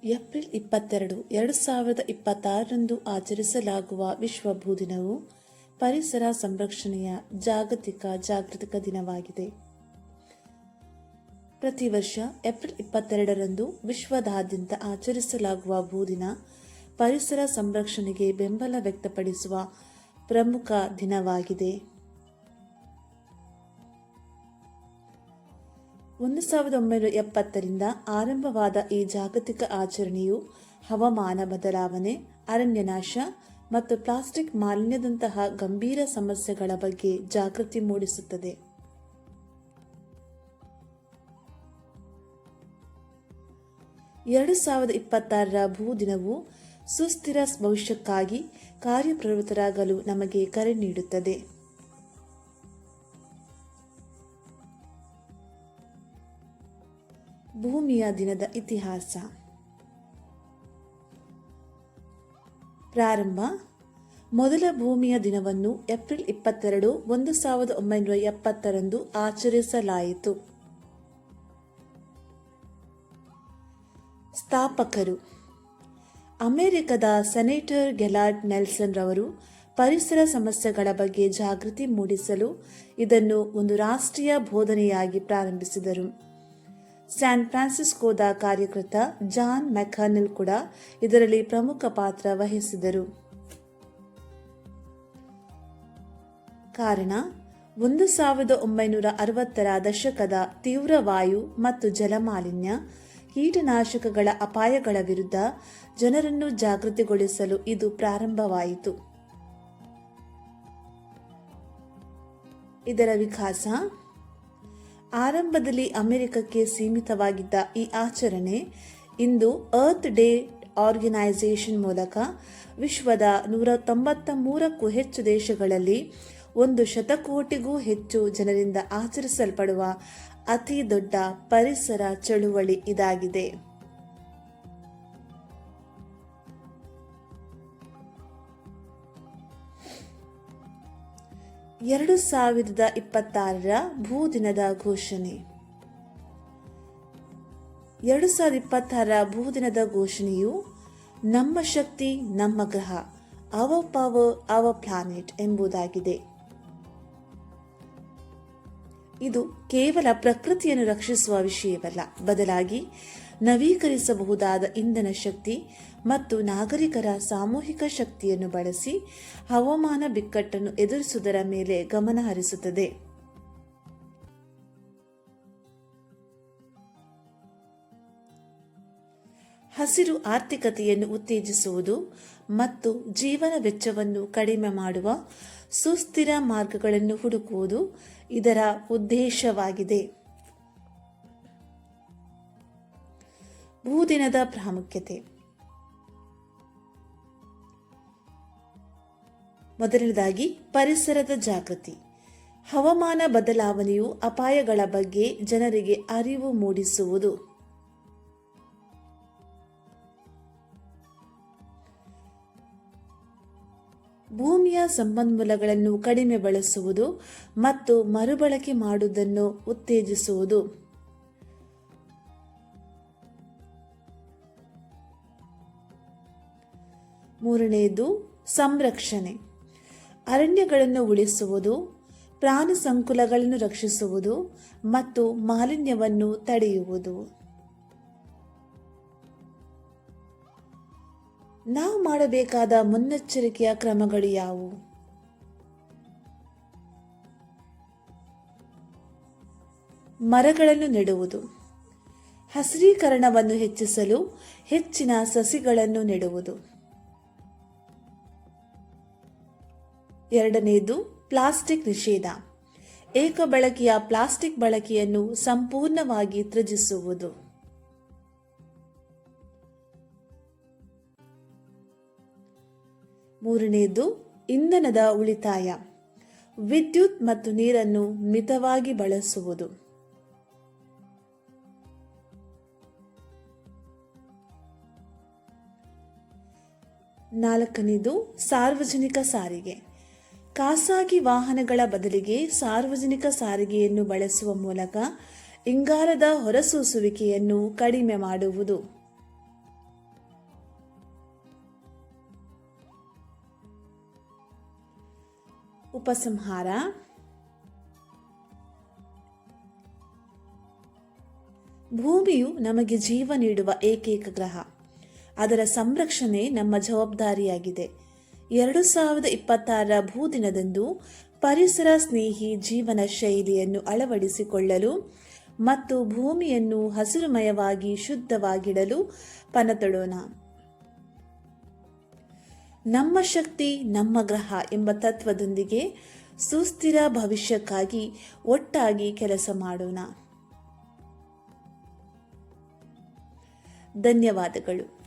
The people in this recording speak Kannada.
ಏಪ್ರಿಲ್ 22, 2026ರಂದು ಆಚರಿಸಲಾಗುವ ವಿಶ್ವ ಭೂ ದಿನವು ಪರಿಸರ ಸಂರಕ್ಷಣೆಯ ಜಾಗತಿಕ ದಿನವಾಗಿದೆ. ಪ್ರತಿ ವರ್ಷ ಏಪ್ರಿಲ್ 22ರಂದು ವಿಶ್ವದಾದ್ಯಂತ ಆಚರಿಸಲಾಗುವ ಭೂದಿನ ಪರಿಸರ ಸಂರಕ್ಷಣೆಗೆ ಬೆಂಬಲ ವ್ಯಕ್ತಪಡಿಸುವ ಪ್ರಮುಖ ದಿನವಾಗಿದೆ. 1970ರಿಂದ ಆರಂಭವಾದ ಈ ಜಾಗತಿಕ ಆಚರಣೆಯು ಹವಾಮಾನ ಬದಲಾವಣೆ, ಅರಣ್ಯನಾಶ ಮತ್ತು ಪ್ಲಾಸ್ಟಿಕ್ ಮಾಲಿನ್ಯದಂತಹ ಗಂಭೀರ ಸಮಸ್ಯೆಗಳ ಬಗ್ಗೆ ಜಾಗೃತಿ ಮೂಡಿಸುತ್ತದೆ. ಭೂ ದಿನವು ಸುಸ್ಥಿರ ಭವಿಷ್ಯಕ್ಕಾಗಿ ಕಾರ್ಯಪ್ರವೃತ್ತರಾಗಲು ನಮಗೆ ಕರೆ ನೀಡುತ್ತದೆ. ಭೂಮಿಯ ದಿನದ ಇತಿಹಾಸ. ಪ್ರಾರಂಭ. ಮೊದಲ ಭೂಮಿಯ ದಿನವನ್ನು ಏಪ್ರಿಲ್ 22, 1970ರಂದು ಆಚರಿಸಲಾಯಿತು. ಸ್ಥಾಪಕರು: ಅಮೆರಿಕದ ಸೆನೇಟರ್ ಗೆಲಾರ್ಡ್ ನೆಲ್ಸನ್ ರವರು ಪರಿಸರ ಸಮಸ್ಯೆಗಳ ಬಗ್ಗೆ ಜಾಗೃತಿ ಮೂಡಿಸಲು ಇದನ್ನು ಒಂದು ರಾಷ್ಟ್ರೀಯ ಬೋಧನೆಯಾಗಿ ಪ್ರಾರಂಭಿಸಿದರು. ಸ್ಯಾನ್ ಫ್ರಾನ್ಸಿಸ್ಕೋದ ಕಾರ್ಯಕರ್ತ ಜಾನ್ ಮೆಕ್ಕಾರ್ನಿಲ್ ಕೂಡ ಇದರಲ್ಲಿ ಪ್ರಮುಖ ಪಾತ್ರ ವಹಿಸಿದರು. ಕಾರಣ: 1960ರ ದಶಕದ ತೀವ್ರ ವಾಯು ಮತ್ತು ಜಲಮಾಲಿನ್ಯ, ಕೀಟನಾಶಕಗಳ ಅಪಾಯಗಳ ವಿರುದ್ಧ ಜನರನ್ನು ಜಾಗೃತಿಗೊಳಿಸಲು ಇದು ಪ್ರಾರಂಭವಾಯಿತು. ಇದರ ವಿಕಾಸ. ಆರಂಭದಲ್ಲಿ ಅಮೆರಿಕಕ್ಕೆ ಸೀಮಿತವಾಗಿದ್ದ ಈ ಆಚರಣೆ ಇಂದು ಅರ್ತ್ ಡೇ ಆರ್ಗನೈಸೇಷನ್ ಮೂಲಕ ವಿಶ್ವದ 193ಕ್ಕೂ ಹೆಚ್ಚು ದೇಶಗಳಲ್ಲಿ 1 ಶತಕೋಟಿಗೂ ಹೆಚ್ಚು ಜನರಿಂದ ಆಚರಿಸಲ್ಪಡುವ ಅತಿ ದೊಡ್ಡ ಪರಿಸರ ಚಳುವಳಿ ಇದಾಗಿದೆ. 2026ರ ಭೂ ದಿನದ ಘೋಷಣೆ. 2026ರ ಭೂ ದಿನದ ಘೋಷಣೆಯು ನಮ್ಮ ಶಕ್ತಿ ನಮ್ಮ ಗ್ರಹ, ಅವರ್ ಪವರ್ ಅವರ್ ಪ್ಲಾನೆಟ್ ಎಂಬುದಾಗಿದೆ. ಇದು ಕೇವಲ ಪ್ರಕೃತಿಯನ್ನು ರಕ್ಷಿಸುವ ವಿಷಯವಲ್ಲ, ಬದಲಾಗಿ ನವೀಕರಿಸಬಹುದಾದ ಇಂಧನ ಶಕ್ತಿ ಮತ್ತು ನಾಗರಿಕರ ಸಾಮೂಹಿಕ ಶಕ್ತಿಯನ್ನು ಬಳಸಿ ಹವಾಮಾನ ಬಿಕ್ಕಟ್ಟನ್ನು ಎದುರಿಸುವುದರ ಮೇಲೆ ಗಮನ ಹರಿಸುತ್ತದೆ. ಹಸಿರು ಆರ್ಥಿಕತೆಯನ್ನು ಉತ್ತೇಜಿಸುವುದು ಮತ್ತು ಜೀವನ ವೆಚ್ಚವನ್ನು ಕಡಿಮೆ ಮಾಡುವ ಸುಸ್ಥಿರ ಮಾರ್ಗಗಳನ್ನು ಹುಡುಕುವುದು ಇದರ ಉದ್ದೇಶವಾಗಿದೆ. ಭೂದಿನದ ಪ್ರಾಮುಖ್ಯತೆ. ಮೊದಲನೇದಾಗಿ ಪರಿಸರದ ಜಾಗೃತಿ. ಹವಾಮಾನ ಬದಲಾವಣೆಯು ಅಪಾಯಗಳ ಬಗ್ಗೆ ಜನರಿಗೆ ಅರಿವು ಮೂಡಿಸುವುದು. ಭೂಮಿಯ ಸಂಪನ್ಮೂಲಗಳನ್ನು ಕಡಿಮೆ ಬಳಸುವುದು ಮತ್ತು ಮರುಬಳಕೆ ಮಾಡುವುದನ್ನು ಉತ್ತೇಜಿಸುವುದು. ಮೂರನೆಯದು ಸಂರಕ್ಷಣೆ. ಅರಣ್ಯಗಳನ್ನು ಉಳಿಸುವುದು, ಪ್ರಾಣಿ ಸಂಕುಲಗಳನ್ನು ರಕ್ಷಿಸುವುದು ಮತ್ತು ಮಾಲಿನ್ಯವನ್ನು ತಡೆಯುವುದು. ನಾವು ಮಾಡಬೇಕಾದ ಮುನ್ನೆಚ್ಚರಿಕೆಯ ಕ್ರಮಗಳು ಯಾವುವು? ಮರಗಳನ್ನು ನೆಡುವುದು. ಹಸಿರೀಕರಣವನ್ನು ಹೆಚ್ಚಿಸಲು ಹೆಚ್ಚಿನ ಸಸಿಗಳನ್ನು ನೆಡುವುದು. ಎರಡನೆಯದು ಪ್ಲಾಸ್ಟಿಕ್ ನಿಷೇಧ. ಏಕಬಳಕೆಯ ಪ್ಲಾಸ್ಟಿಕ್ ಬಳಕೆಯನ್ನು ಸಂಪೂರ್ಣವಾಗಿ ತ್ಯಜಿಸುವುದು. ಮೂರನೆಯದು ಇಂಧನದ ಉಳಿತಾಯ. ವಿದ್ಯುತ್ ಮತ್ತು ನೀರನ್ನು ಮಿತವಾಗಿ ಬಳಸುವುದು. ನಾಲ್ಕನೆಯದು ಸಾರ್ವಜನಿಕ ಸಾರಿಗೆ. ಖಾಸಗಿ ವಾಹನಗಳ ಬದಲಿಗೆ ಸಾರ್ವಜನಿಕ ಸಾರಿಗೆಯನ್ನು ಬಳಸುವ ಮೂಲಕ ಇಂಗಾಲದ ಹೊರಸೂಸುವಿಕೆಯನ್ನು ಕಡಿಮೆ ಮಾಡುವುದು. ಉಪಸಂಹಾರ. ಭೂಮಿಯು ನಮಗೆ ಜೀವ ನೀಡುವ ಏಕೈಕ ಗ್ರಹ. ಅದರ ಸಂರಕ್ಷಣೆ ನಮ್ಮ ಜವಾಬ್ದಾರಿಯಾಗಿದೆ. 2026 ಭೂದಿನದಂದು ಪರಿಸರ ಸ್ನೇಹಿ ಜೀವನ ಶೈಲಿಯನ್ನು ಅಳವಡಿಸಿಕೊಳ್ಳಲು ಮತ್ತು ಭೂಮಿಯನ್ನು ಹಸಿರುಮಯವಾಗಿ ಶುದ್ಧವಾಗಿಡಲು ಪಣತೊಡೋಣ. ನಮ್ಮ ಶಕ್ತಿ ನಮ್ಮ ಗ್ರಹ ಎಂಬ ತತ್ವದೊಂದಿಗೆ ಸುಸ್ಥಿರ ಭವಿಷ್ಯಕ್ಕಾಗಿ ಒಟ್ಟಾಗಿ ಕೆಲಸ ಮಾಡೋಣ. ಧನ್ಯವಾದಗಳು.